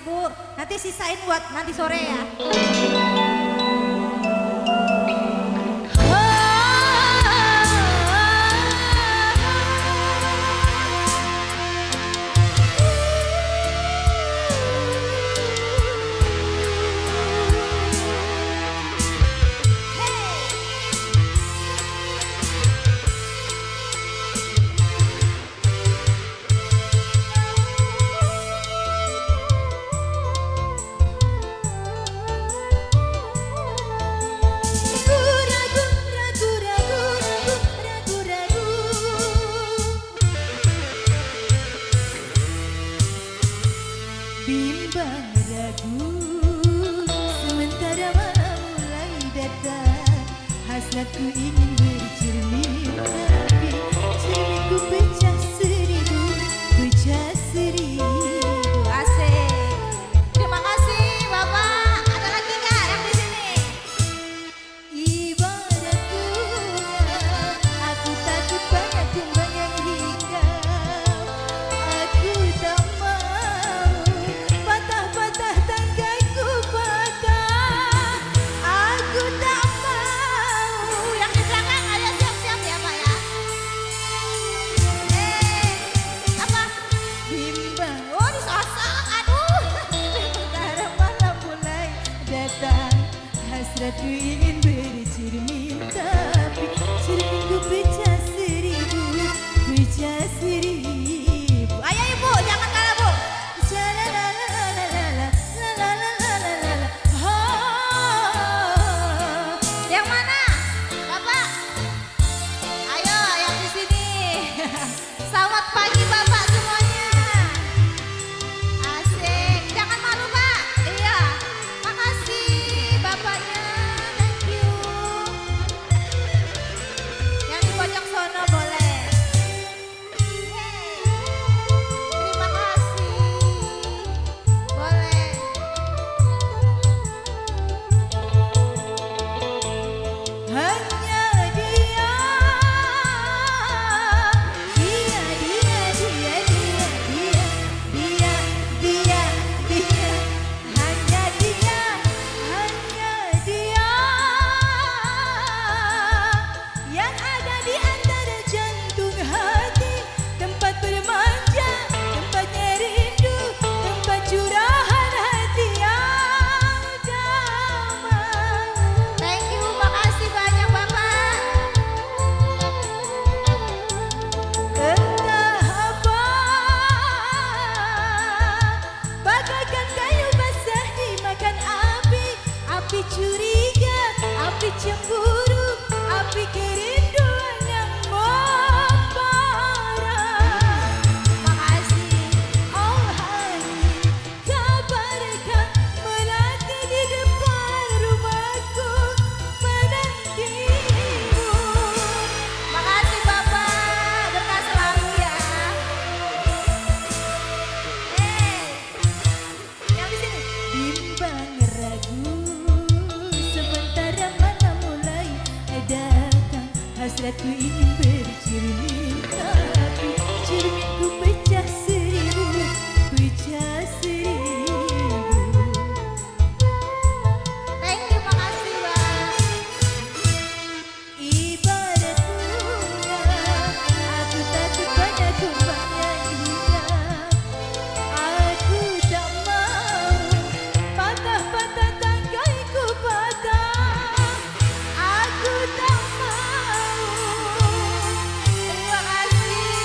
Bu. Nanti sisain buat nanti sore ya. Bimbang ragu, sementara malam mulai datang. Hasratku ingin bercermin, tapi cerminku pecah seribu, pecah seribu. Asik. Terima kasih Bapak. Ada lagi nggak yang di sini? Ibarat bunga, aku takut banyak kembang yang hinggap. Aku tak mau patah-patah tangkaiku patah. Aku tak mau. Yang di belakang ayo siap-siap ya Pak ya. Apa? Bimbang, Oh disosok. Aduh. sementara malam mulai datang. Hasratku ingin bercermin, tapi cerminku pecah seribu, pecah seribu. Ayo Ibu jangan kalah Bu. Yang mana? Bapak. Ayo yang di sini. Selamat pagi Bapak semuanya. Asik. Jangan malu Pak. Iya. Makasih Bapaknya. Thank you. Yang di pojok sono boleh. Yeay. Terima kasih. Boleh. Hanya dia, dia, dia, dia, dia, dia, dia, dia, dia, hanya dia, hanya dia, yang ada di antara jantung hati, tempat bermanja, tempatnya rindu, tempat curahan hati yang damai. Thank you, makasih banyak Bapak. Entah apa, bagaikan kayu basah dimakan api, api curiga, api cemburu, api kerinduan yang membara. Makasih. Oh hari, kabarkan melati di depan rumahku menantimu. Makasih Bapak. Berkah selalu ya. Yang di sini. Bimbang ragu, sementara malam mulai datang. Hasratku ingin bercermin, tapi cerminku pecah seribu, pecah seribu. Thank you, makasih Bang. Ibarat bunga, aku takut pada kembang yang hinggap. Aku tak mau patah-patah tangkaiku patah. Aku tak mau. Terima kasih.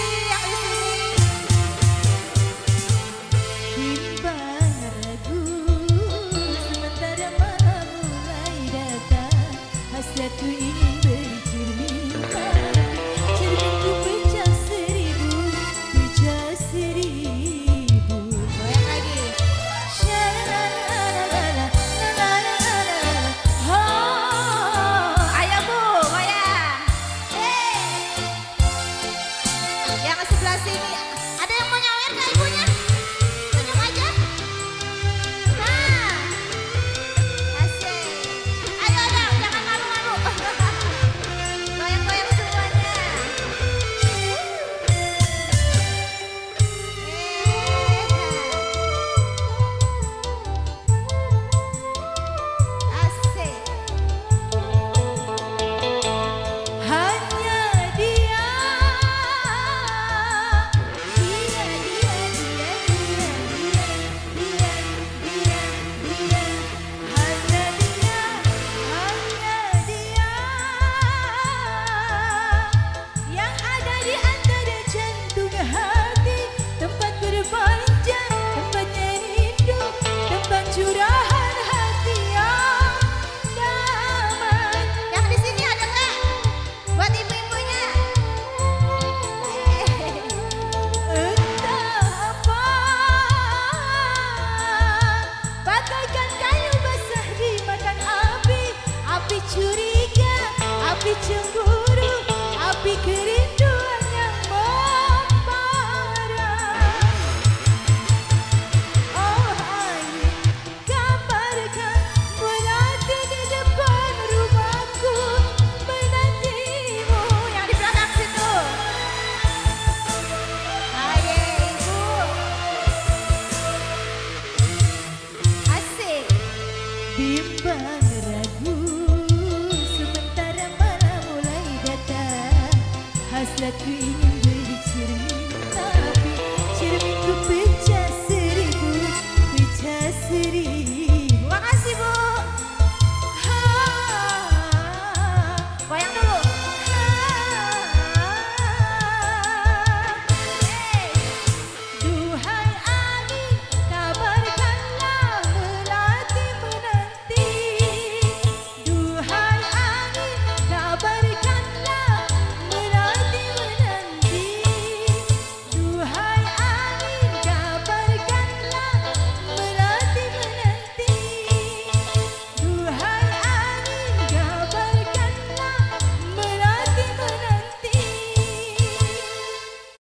hasratku ingin